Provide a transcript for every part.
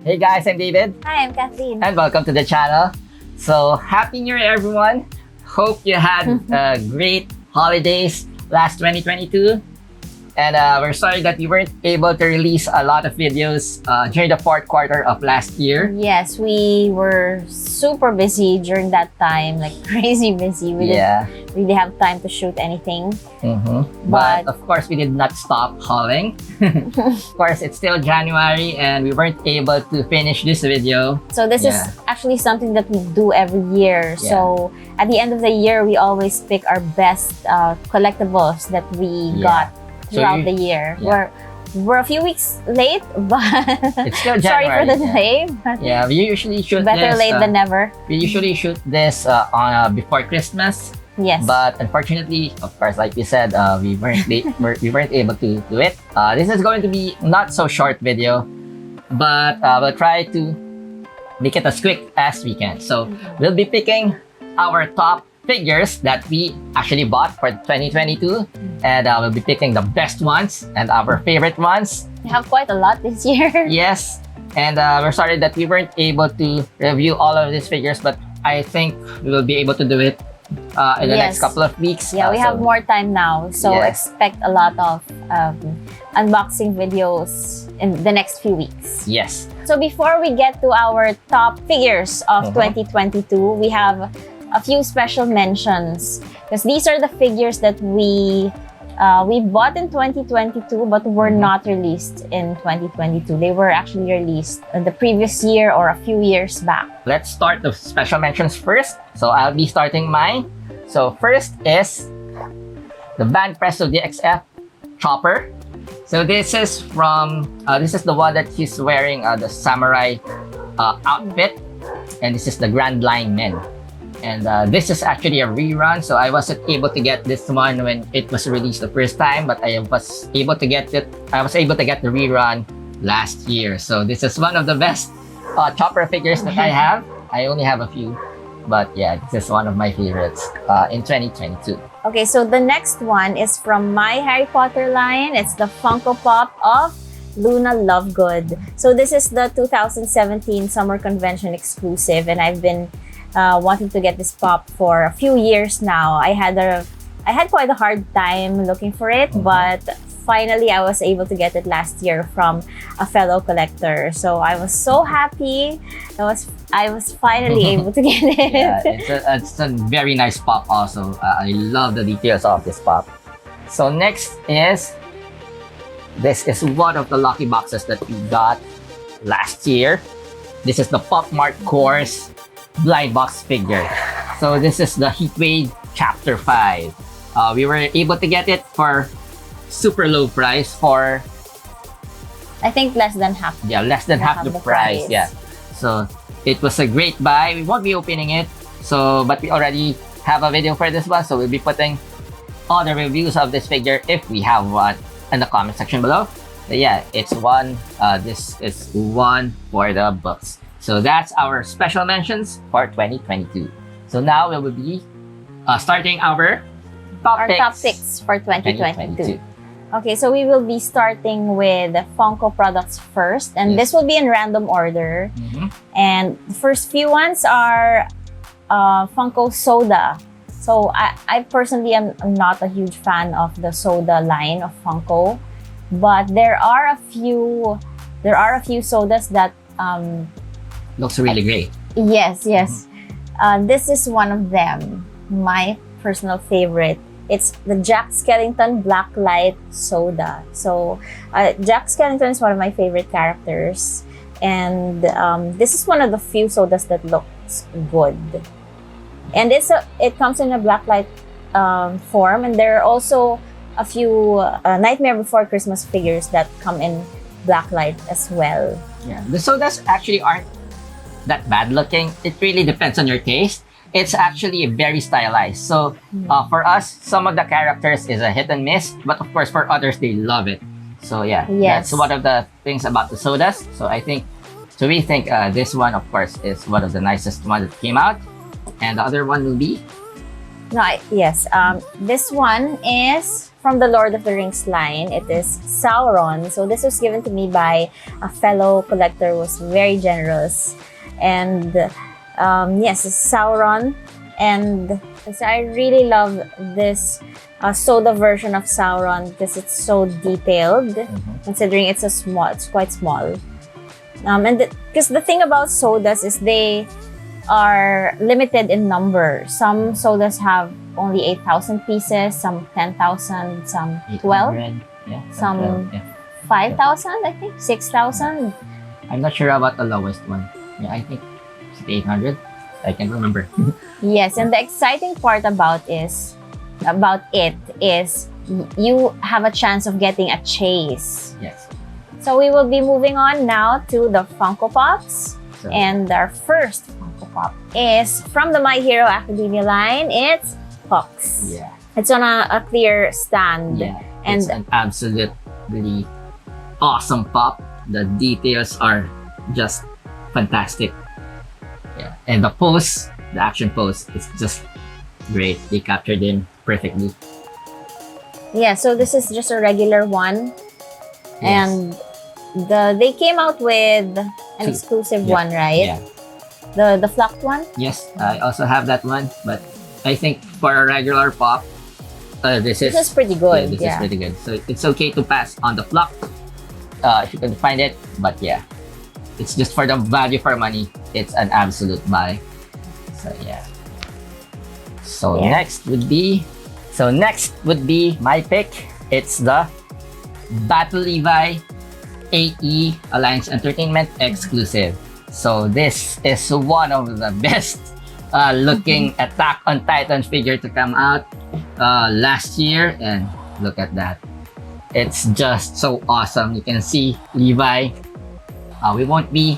Hey guys, I'm David. Hi, I'm Kathleen. And welcome to the channel. So, Happy New Year everyone. Hope you had great holidays last 2022. And we're sorry that we weren't able to release a lot of videos during the fourth quarter of last year. Yes, we were super busy during that time, like crazy busy. We didn't really have time to shoot anything. But of course, we did not stop hauling. Of course, it's still January and we weren't able to finish this video. So this is actually something that we do every year. So at the end of the year, we always pick our best collectibles that we got throughout the year. We're a few weeks late, but it's still January. Sorry for the delay. Yeah, we usually shoot better late than never. We usually shoot this before Christmas. Yes. But unfortunately, of course, like we said, we weren't able to do it. This is going to be not so short video, but we'll try to make it as quick as we can. So we'll be picking our top figures that we actually bought for 2022, and we'll be picking the best ones and our favorite ones. We have quite a lot this year. Yes, and we're sorry that we weren't able to review all of these figures, but I think we will be able to do it in the next couple of weeks. Yeah, we have more time now, so expect a lot of unboxing videos in the next few weeks. Yes. So before we get to our top figures of 2022, we have a few special mentions because these are the figures that we bought in 2022 but were not released in 2022. They were actually released in the previous year or a few years back. Let's start the special mentions first. So I'll be starting mine. So first is the Banpresto DXF Chopper. So this is from this is the one that he's wearing the samurai outfit, and this is the Grand Line Men. And this is actually a rerun, so I wasn't able to get this one when it was released the first time, but I was able to get it. I was able to get the rerun last year. So this is one of the best chopper figures that I have. I only have a few, but yeah, this is one of my favorites in 2022. Okay, so the next one is from my Harry Potter line. It's the Funko Pop of Luna Lovegood. So this is the 2017 Summer Convention exclusive, and I've been wanting to get this pop for a few years now. I had quite a hard time looking for it, but finally I was able to get it last year from a fellow collector. So I was so happy. I was finally able to get it. Yeah, it's a very nice pop also. I love the details of this pop. So next is, this is one of the lucky boxes that we got last year. This is the Pop Mart Course blind box figure. So this is the Heatwave Chapter 5. We were able to get it for super low price, for I think less than half. Yeah, less than half the price. Yeah. So it was a great buy. We won't be opening it. So but we already have a video for this one. So we'll be putting all the reviews of this figure if we have one in the comment section below. But yeah, it's one. This is one for the books. So that's our special mentions for 2022. So now we will be starting our top picks for 2022. Okay, so we will be starting with the Funko products first, and this will be in random order. And the first few ones are Funko Soda. So I personally am not a huge fan of the soda line of Funko, but there are a few sodas that looks really great. Yes. This is one of them. My personal favorite. It's the Jack Skellington Blacklight Soda. So Jack Skellington is one of my favorite characters, and this is one of the few sodas that looks good. And it comes in a blacklight form, and there are also a few Nightmare Before Christmas figures that come in blacklight as well. Yeah, the sodas actually aren't that bad looking. It really depends on your taste. It's actually very stylized. So for us, some of the characters is a hit and miss, but of course for others, they love it. So yeah, that's one of the things about the sodas. So we think this one, of course, is one of the nicest ones that came out. And the other one will be No, yes. This one is from the Lord of the Rings line. It is Sauron. So this was given to me by a fellow collector who was very generous. And yes, it's Sauron. And so I really love this soda version of Sauron because it's so detailed, considering it's quite small. And because the thing about sodas is they are limited in number. Some sodas have only 8,000 pieces, some 10,000, some 12, some 5,000, I think, 6,000. I'm not sure about the lowest one. Yeah, I think it's 800. I can't remember. Yes, and the exciting part about it is you have a chance of getting a chase. Yes. So we will be moving on now to the Funko Pops. So, And our first Funko Pop is from the My Hero Academia line. It's Fox. yeah. It's on a clear stand. Yeah. And It's an absolutely awesome pop. The details are just fantastic. Yeah. And the pose, the action pose, is just great. They captured him perfectly. yeah, so this is just a regular one. Yes. And they came out with an Two. exclusive Yeah. one, right? Yeah. The flocked one? Yes, I also have that one, but I think for a regular pop, this is pretty good. this is pretty good. So it's okay to pass on the flock if you can find it. But yeah, it's just for the value for money. It's an absolute buy. So yeah. So Yeah. next would be my pick. It's the Battle Levi AE Alliance Entertainment exclusive. So this is one of the best looking Attack on Titan figure to come out last year, and look at that. It's just so awesome. You can see Levi. We won't be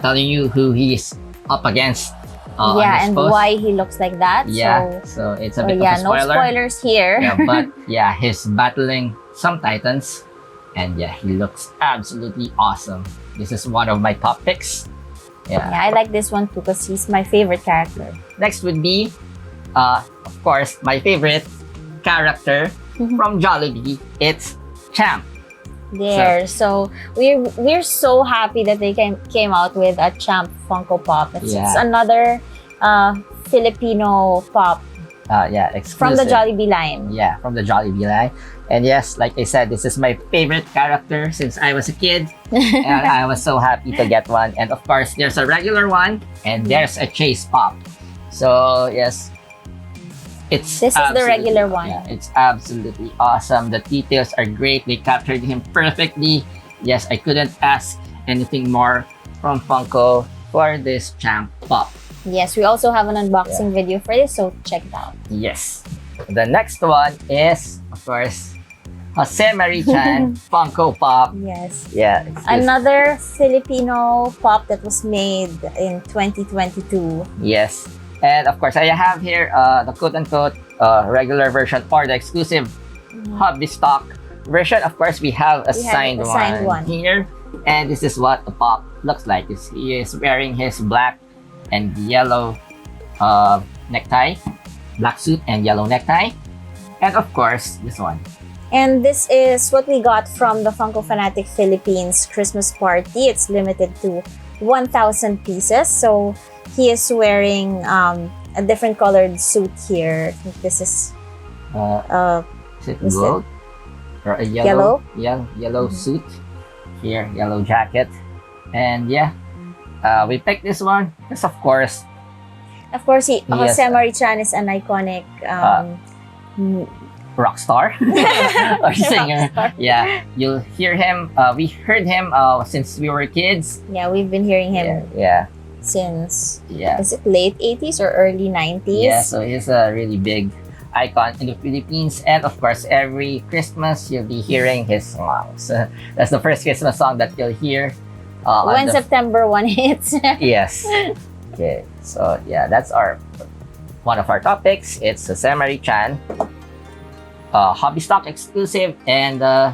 telling you who he's up against. On yeah, this and post. why he looks like that. Yeah, so it's a So bit yeah, of a no spoiler. spoilers here. Yeah, but yeah, he's battling some titans, and yeah, he looks absolutely awesome. This is one of my top picks. Yeah. Yeah, I like this one too because he's my favorite character. Next would be, of course, my favorite character from Jollibee. It's Champ. There, so we're so happy that they came out with a Champ Funko Pop. It's another Filipino pop Yeah, exclusive. from the Jollibee line. Yeah, from the Jollibee line. And yes, like I said, this is my favorite character since I was a kid. And I was so happy to get one. And of course, there's a regular one and there's a chase pop. So yes, this is the regular one. Yeah, it's absolutely awesome. The details are great. They captured him perfectly. Yes, I couldn't ask anything more from Funko for this Champ pop. Yes, we also have an unboxing video for this, so check it out. Yes. The next one is, of course, Jose Marichan Funko Pop. Yes. Yeah. It's this- Another Filipino pop that was made in 2022. Yes. And of course, I have here the quote-unquote regular version or the exclusive Hobbiestock version. Of course, we have a signed one here. And this is what the pop looks like. He is wearing his black and yellow necktie, black suit and yellow necktie. And of course, this one. And this is what we got from the Funko Fanatic Philippines Christmas party. It's limited to 1,000 pieces. So he is wearing a different colored suit here. I think this is Is it gold? Or a Yellow? Yellow suit. Here, yellow jacket. And yeah, we picked this one because of course, Jose Marichan is an iconic rock star or singer. Rockstar. Yeah, you'll hear him. We heard him since we were kids. Yeah, we've been hearing him Yeah. since, Yeah. is it late 80s or early 90s? Yeah, so he's a really big icon in the Philippines. And of course, every Christmas, you'll be hearing his songs. That's the first Christmas song that you'll hear. When September 1 hits. Yes. Okay, so yeah, that's one of our topics. It's the Marichan Hobbiestock exclusive and the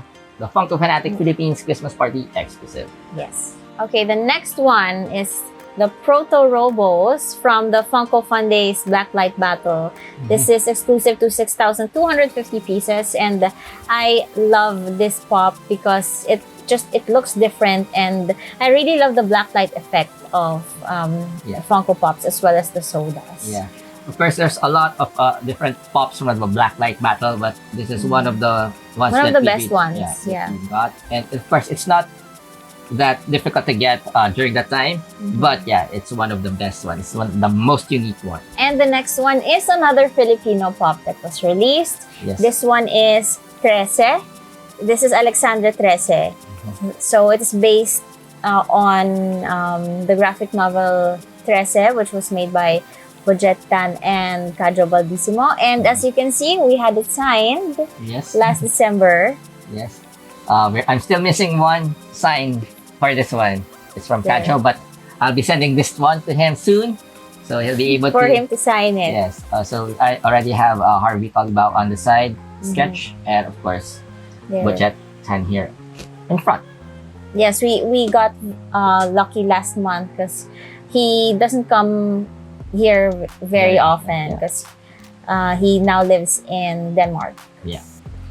Funko Fanatic Philippines Christmas Party exclusive. Yes. Okay, the next one is the Proto Robos from the Funko Fun Days Blacklight Battle. This is exclusive to 6,250 pieces, and I love this pop because it looks different, and I really love the blacklight effect of Funko Pops as well as the sodas. Yeah. Of course, there's a lot of different pops from the Blacklight Battle, but this is one of the ones One that of the best ones. that we got. And of course, it's not that difficult to get during that time, but yeah, it's one of the best ones. It's one of the most unique one. And the next one is another Filipino pop that was released. Yes. This one is Trece. This is Alexandra Trece. So it is based on the graphic novel Trece, which was made by Bojet Tan and Cadro Baldissimo. And as you can see, we had it signed last December. Yes. I'm still missing one sign for this one. It's from Cadro, but I'll be sending this one to him soon. So he'll be able for him to sign it. Yes. So I already have Harvey Talibao on the side sketch, and of course, Bojet Tan here in front. Yes, we got lucky last month because he doesn't come here very often because he now lives in Denmark. Yeah.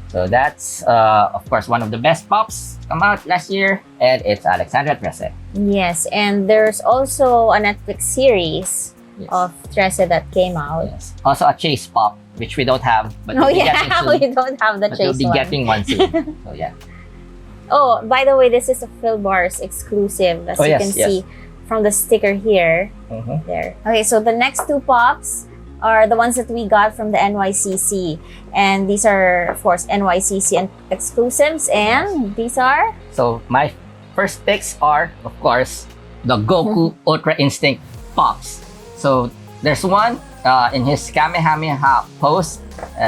So that's, of course, one of the best pops come out last year, and it's Alexandra Trece. Yes, and there's also a Netflix series of Trece that came out. Yes. Also a Chase pop, which we don't have, but we don't have the Chase one. We'll be getting one soon. So yeah. Oh, by the way, this is a Filbars exclusive, as you can see from the sticker here. There. Okay, so the next two pops are the ones that we got from the NYCC, and these are, of course, NYCC and exclusives, and these are. So my first picks are, of course, the Goku Ultra Instinct pops. So there's one in his Kamehameha pose.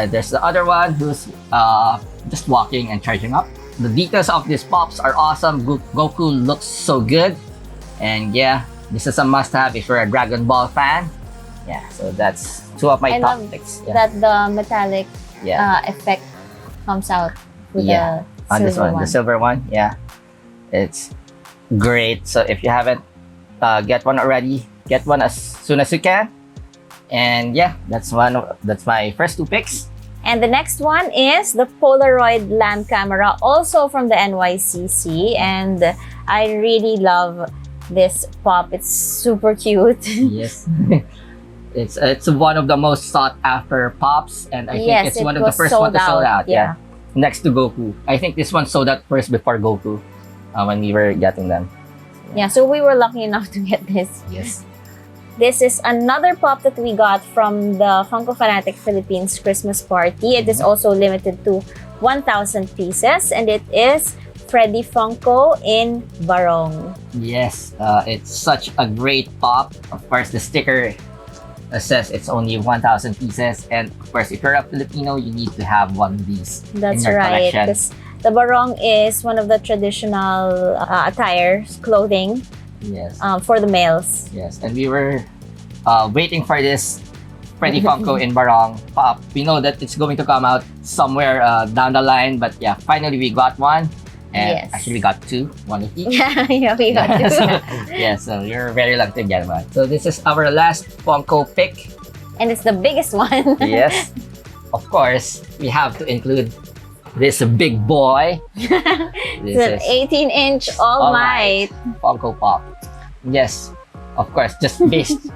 There's the other one who's just walking and charging up. The details of these pops are awesome. Goku looks so good. And yeah, this is a must-have if you're a Dragon Ball fan. Yeah, so that's two of my top picks. That the metallic effect comes out with the silver one. The silver one, yeah. It's great. So if you haven't get one already, get one as soon as you can. And yeah, that's my first two picks. And the next one is the Polaroid land camera, also from the NYCC, and I really love this pop. It's super cute. Yes. It's one of the most sought after pops, and I think it's one of the first one to sold out. Yeah. Next to Goku. I think this one sold out first before Goku when we were getting them. Yeah, so we were lucky enough to get this. Yes. This is another pop that we got from the Funko Fanatic Philippines Christmas Party. It is also limited to 1,000 pieces, and it is Freddy Funko in Barong. Yes, it's such a great pop. Of course, the sticker says it's only 1,000 pieces, and of course, if you're a Filipino, you need to have one of these in your collection. Because the Barong is one of the traditional attires, clothing. Yes. For the males. Yes, and we were waiting for this Freddy Funko in Barong pop. We know that it's going to come out somewhere down the line, but yeah, finally we got one. And actually we got two, one of each. Yeah, we got two. So you're very lucky to get one. So this is our last Funko pick. And it's the biggest one. Yes. Of course, we have to include this big boy. This is an 18-inch All Might Funko Pop. Yes, of course, just based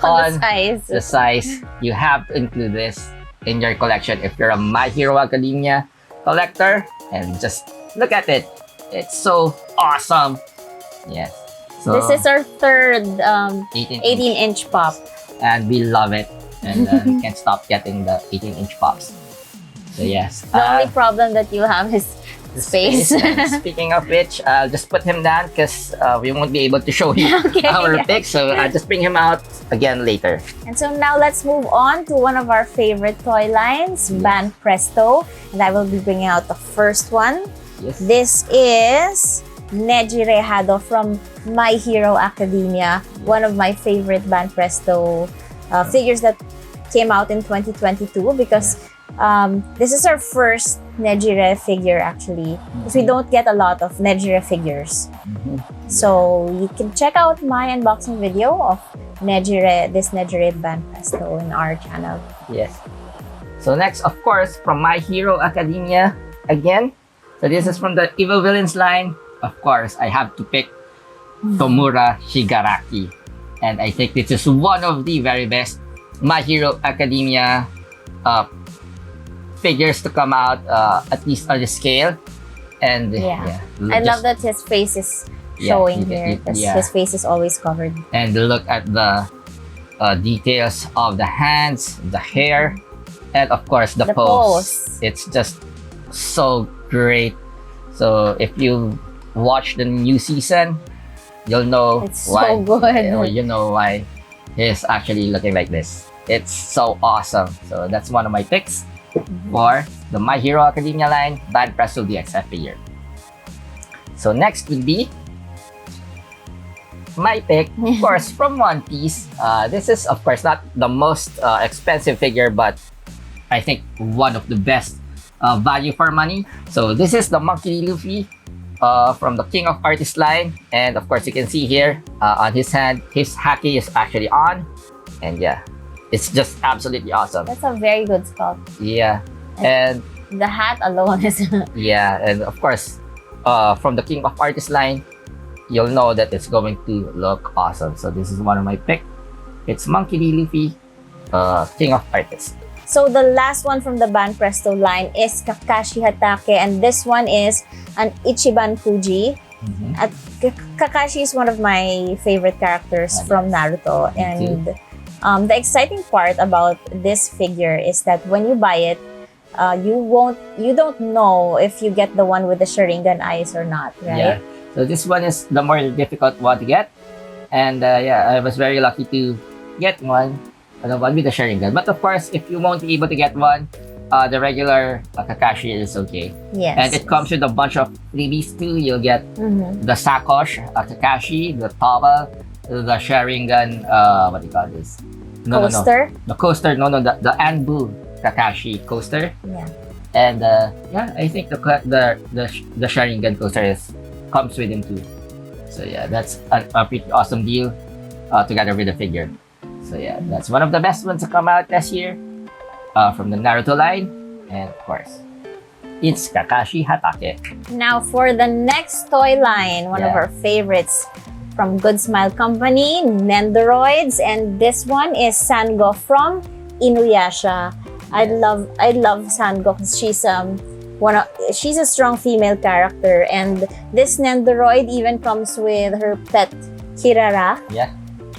on the size, you have to include this in your collection if you're a My Hero Academia collector. And just look at it. It's so awesome. Yes. So this is our third 18-inch pop. And we love it. And we can't stop getting the 18-inch pops. So yes. The only problem that you have is space. Speaking of which, I'll just put him down because we won't be able to show you our picks. So I'll just bring him out again later. And so now let's move on to one of our favorite toy lines, Banpresto. And I will be bringing out the first one. Yes. This is Neji Rehado from My Hero Academia. One of my favorite Banpresto figures that came out in 2022 because This is our first Nejire figure actually, because we don't get a lot of Nejire figures. So you can check out my unboxing video of this Nejire Banpresto in our channel. Yes. So next, of course, from My Hero Academia again. So this is from the Evil Villains line. Of course, I have to pick Tomura Shigaraki. And I think this is one of the very best My Hero Academia figures to come out, at least on the scale. And I love that his face is showing here. His face is always covered. And look at the details of the hands, the hair, and of course the pose. It's just so great. So if you watch the new season, you'll know it's why. So good. You know why he's actually looking like this. It's so awesome. So that's one of my picks for the My Hero Academia line Banpresto DX figure. So next would be my pick, of course, from One Piece. This is, of course, not the most expensive figure, but I think one of the best value for money. So this is the Monkey Luffy from the King of Artists line. And of course, you can see here on his hand, his haki is actually on. And yeah, it's just absolutely awesome. That's a very good sculpt. Yeah. And the hat alone is... yeah, and of course, from the King of Artists line, you'll know that it's going to look awesome. So this is one of my pick. It's Monkey D. Luffy, King of Artists. So the last one from the Banpresto line is Kakashi Hatake, and this one is an Ichiban Fuji. At Kakashi is one of my favorite characters from Naruto, and the exciting part about this figure is that when you buy it, you don't know if you get the one with the Sharingan eyes or not, right? Yeah. So this one is the more difficult one to get, and yeah, I was very lucky to get one, the one with the Sharingan. But of course, if you won't be able to get one, the regular Kakashi is okay. Yes. And it comes with a bunch of freebies too. You'll get the Sakosh Kakashi, the towel, the Sharingan. What do you call this? Coaster. The coaster. The Anbu Kakashi coaster. Yeah. And yeah, I think the Sharingan coaster comes with him too. So yeah, that's a pretty awesome deal together with the figure. So yeah, that's one of the best ones to come out this year from the Naruto line. And of course, it's Kakashi Hatake. Now for the next toy line, one of our favorites from Good Smile Company, Nendoroids, and this one is Sango from Inuyasha. I love Sango because she's a strong female character, and this Nendoroid even comes with her pet Kirara. Yeah.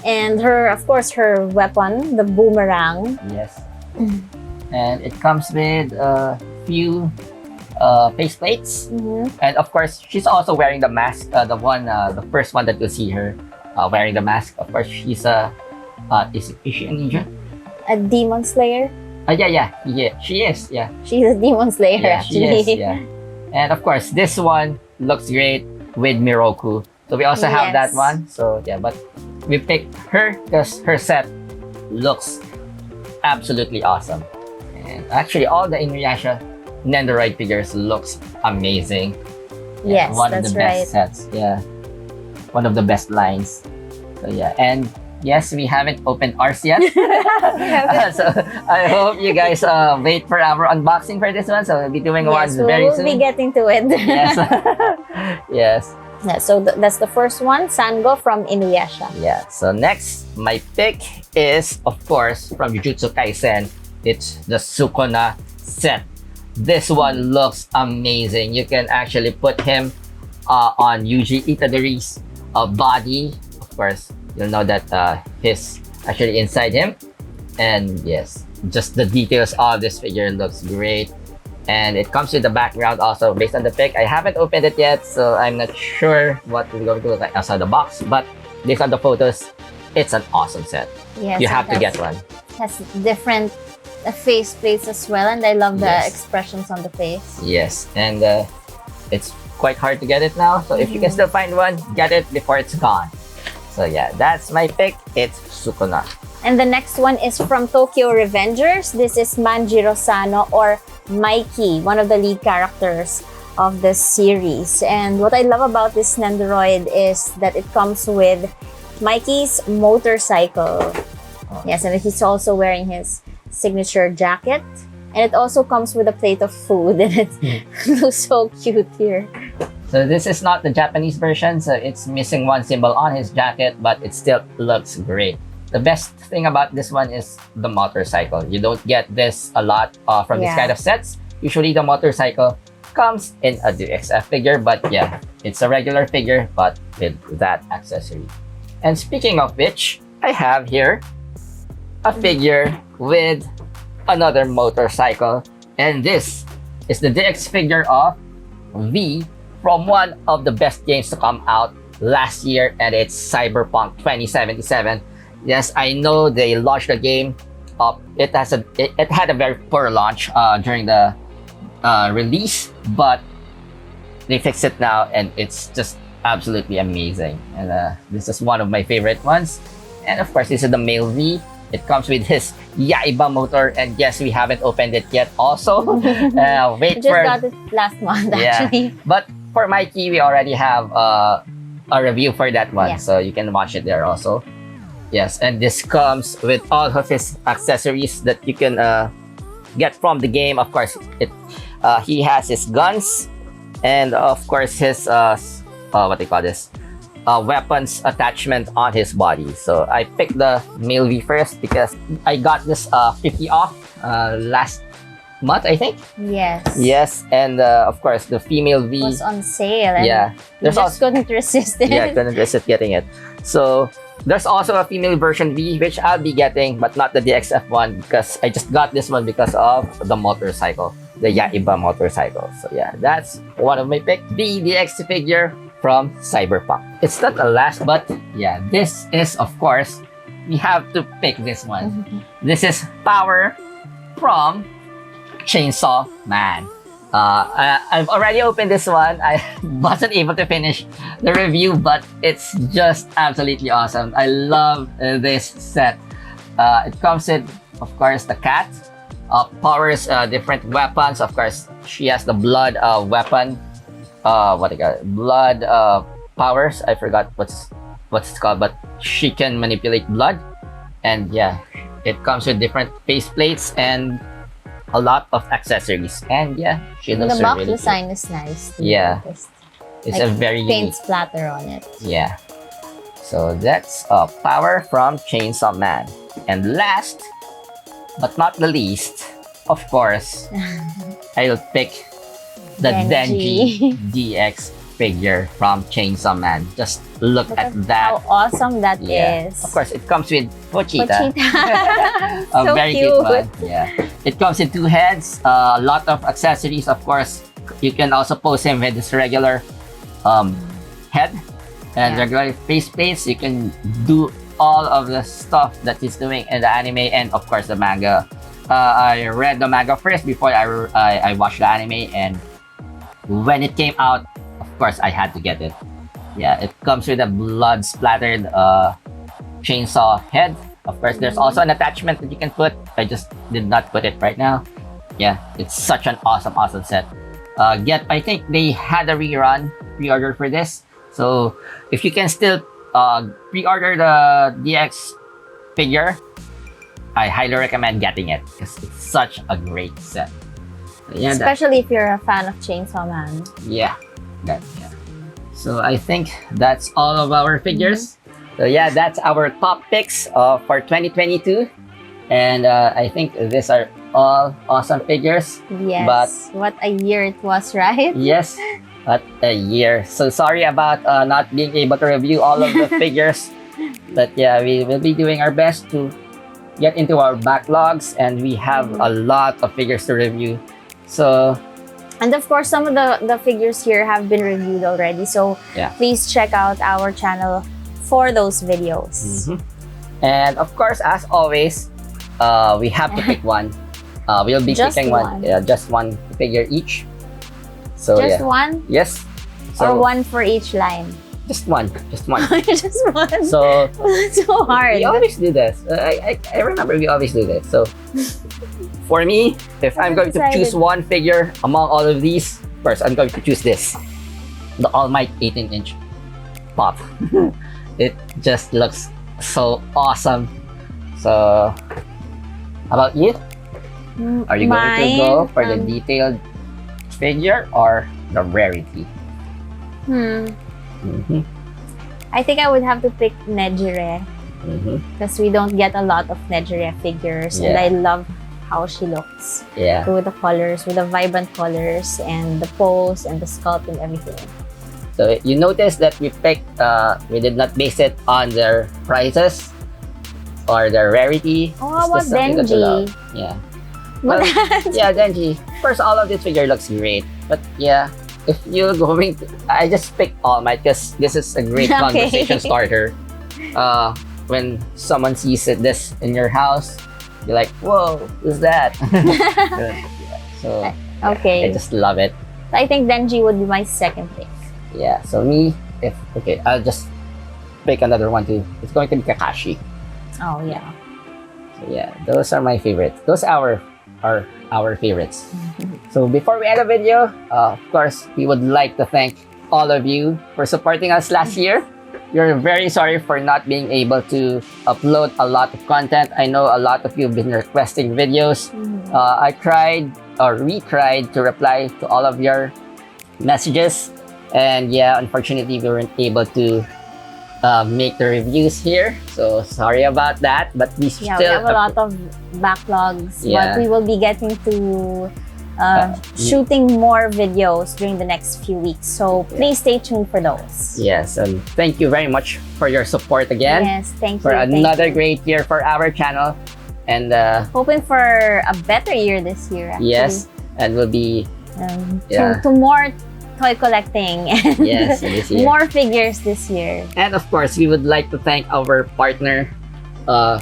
And of course, her weapon, the boomerang. Yes. And it comes with a few face plates. And of course, she's also wearing the mask. The first one that you see her wearing the mask. Of course, she's is she a ninja? A demon slayer. Yeah, she is. Yeah. She's a demon slayer, yeah, actually. She is, yeah. And of course, this one looks great with Miroku. So we also have that one. So yeah, but we picked her because her set looks absolutely awesome. And actually, all the Inuyasha Nendoroid figures looks amazing. Yes, one of the best sets. Yeah, one of the best lines. So yeah, and yes, we haven't opened ours yet. So I hope you guys wait for our unboxing for this one. So we'll be doing one very soon. We'll be getting to it. Yes. Yes. Yeah, so that's the first one, Sango from Inuyasha. Yeah. So next, my pick is, of course, from Jujutsu Kaisen. It's the Sukuna set. This one looks amazing. You can actually put him on Yuji Itadori's body. Of course, you'll know that he's actually inside him. And yes, just the details of this figure looks great. And it comes with the background also based on the pic. I haven't opened it yet, so I'm not sure what it's going to look like outside the box. But based on the photos, it's an awesome set. Yes, you have to get one. Has different face plates as well, and I love the expressions on the face. Yes, and it's quite hard to get it now. So if you can still find one, get it before it's gone. So yeah, that's my pick. It's Sukuna. And the next one is from Tokyo Revengers. This is Manjiro Sano, or Mikey, one of the lead characters of the series. And what I love about this Nendoroid is that it comes with Mikey's motorcycle. Yes, and he's also wearing his signature jacket. And it also comes with a plate of food, and it looks so cute here. So this is not the Japanese version, so it's missing one symbol on his jacket, but it still looks great. The best thing about this one is the motorcycle. You don't get this a lot from this kind of sets. Usually the motorcycle comes in a DXF figure, but yeah, it's a regular figure, but with that accessory. And speaking of which, I have here a figure with another motorcycle, and this is the DX figure of V from one of the best games to come out last year, and it's Cyberpunk 2077. Yes, I know they launched the game. It had a very poor launch during the release, but they fixed it now, and it's just absolutely amazing. And this is one of my favorite ones. And of course, this is the male V. It comes with his Yaiba motor, and yes, we haven't opened it yet also. Wait, just got it last month, actually. Yeah. But for Mikey, we already have a review for that one, so you can watch it there also. Yes, and this comes with all of his accessories that you can get from the game. Of course, he has his guns, and of course his what they call this, weapons attachment on his body. So I picked the male V first because I got this 50 off last month, I think. Yes, and of course the female V was on sale. And there's also couldn't resist it. Yeah, couldn't resist getting it. So there's also a female version V, which I'll be getting, but not the DXF one, because I just got this one because of the motorcycle, the Yaiba motorcycle. So yeah, that's one of my picks. The DX figure from Cyberpunk. It's not the last, but yeah, this is, of course, we have to pick this one. This is Power from Chainsaw Man. I've already opened this one. I wasn't able to finish the review, but it's just absolutely awesome. I love this set. It comes with, of course, the cat. Powers different weapons. Of course, she has the blood weapon. What I got? Blood powers. I forgot what's it's called, but she can manipulate blood. And yeah, it comes with different face plates and a lot of accessories. And yeah, she looks the box really design cute. is nice. Yeah, noticed. it's like a very paint unique. splatter on it. Yeah. So that's Power from Chainsaw Man. And last but not the least, of course, I'll pick the Denji DX figure from Chainsaw Man. Just look at that. How awesome that is. Of course, it comes with Pochita. A So very cute one. Yeah. It comes in two heads, a lot of accessories. Of course, you can also pose him with this regular head and regular face plates. You can do all of the stuff that he's doing in the anime, and of course the manga. I read the manga first before I watched the anime, and when it came out, of course I had to get it. Yeah, it comes with a blood splattered chainsaw head. Of course, there's also an attachment that you can put. I just did not put it right now. Yeah, it's such an awesome set. I think they had a pre-order for this. So if you can still pre-order the DX figure, I highly recommend getting it because it's such a great set. Yeah, especially if you're a fan of Chainsaw Man. Yeah. So I think that's all of our figures. So yeah, that's our top picks for 2022. And I think these are all awesome figures. Yes. But what a year it was, right? Yes. What a year. So sorry about not being able to review all of the figures. But yeah, we will be doing our best to get into our backlogs, and we have a lot of figures to review. So, and of course, some of the figures here have been reviewed already. So please check out our channel for those videos. And of course, as always, we have to pick one. We'll be picking one. Just one figure each. So just one? Yes. So, or one for each line? Just one. Just one. Just one. So That's so hard. we always do this. I remember we always do this. So for me, if I'm going to choose one figure among all of these, first I'm going to choose this. The All Might 18-inch pop. It just looks so awesome. So how about you? Are you going to go for the detailed figure or the rarity? I think I would have to pick Nejire because we don't get a lot of Nejire figures, and I love how she looks. Yeah. With the colors, with the vibrant colors, and the pose and the sculpt and everything. So you notice that we picked, we did not base it on their prices or their rarity. Oh, how about Denji? Yeah. Well, yeah, Denji. First, all of this figure looks great. But yeah, if you're going to, I just picked All Might because this is a great conversation starter. When someone sees this in your house, you're like, whoa, who's that? So, okay. I just love it. I think Denji would be my second pick. Yeah, so me, I'll just pick another one too. It's going to be Kakashi. Oh, yeah. So yeah, those are my favorites. Those are our favorites. So before we end the video, of course, we would like to thank all of you for supporting us last year. We're very sorry for not being able to upload a lot of content. I know a lot of you have been requesting videos. I tried, or we tried, to reply to all of your messages. And yeah, unfortunately, we weren't able to make the reviews here. So sorry about that. But we still we have a lot of backlogs. But we will be getting to shooting more videos during the next few weeks. So please stay tuned for those. Yes, and thank you very much for your support again. Yes, thank you. For another great year for our channel. And hoping for a better year this year, actually. Yes, and we'll be to more toy collecting and yes, this year. More figures this year. And of course, we would like to thank our partner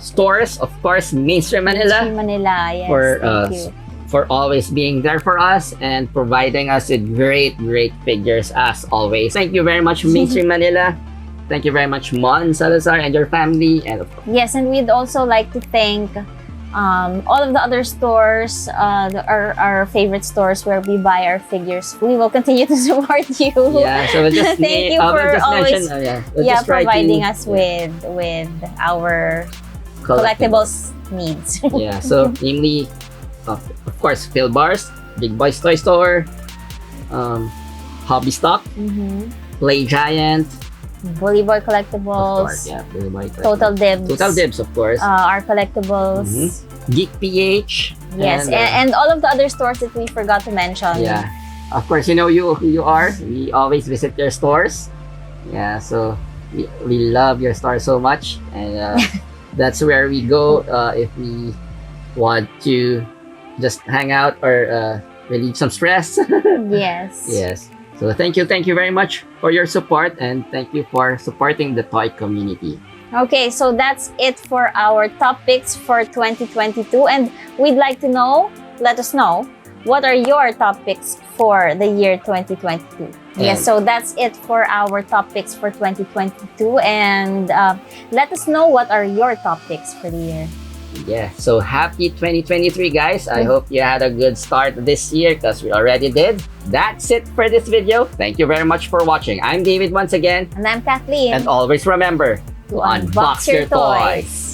stores, of course, Mainstream MNL. Mainstream MNL, yes, thank you. For always being there for us and providing us with great figures as always. Thank you very much, Mainstream Manila. Thank you very much, Mon Salazar and your family. And yes, and we'd also like to thank all of the other stores, our favorite stores where we buy our figures. We will continue to support you. Yeah, so we'll just thank you for always providing us with our collectibles needs. Yeah, so namely, of course, Filbars, Big Boys Toy Store, Hobbiestock, Play Giant, Boy Collectibles, of course, Boy Collectibles. Total Dibs. Total Dibs, of course. Our collectibles. Geek PH. Yes, and all of the other stores that we forgot to mention. Yeah, of course, you know who you are. We always visit your stores. Yeah, so we love your store so much, and that's where we go if we want to just hang out or relieve some stress. Yes. Yes. So thank you very much for your support, and thank you for supporting the toy community. Okay, so that's it for our top picks for 2022, and we'd like to know, let us know, what are your top picks for the year 2022? Yes, so that's it for our top picks for 2022, and let us know what are your top picks for the year. Yeah, so happy 2023, guys. I hope you had a good start this year because we already did. That's it for this video. Thank you very much for watching. I'm David once again. And I'm Kathleen. And always remember to unbox your toys.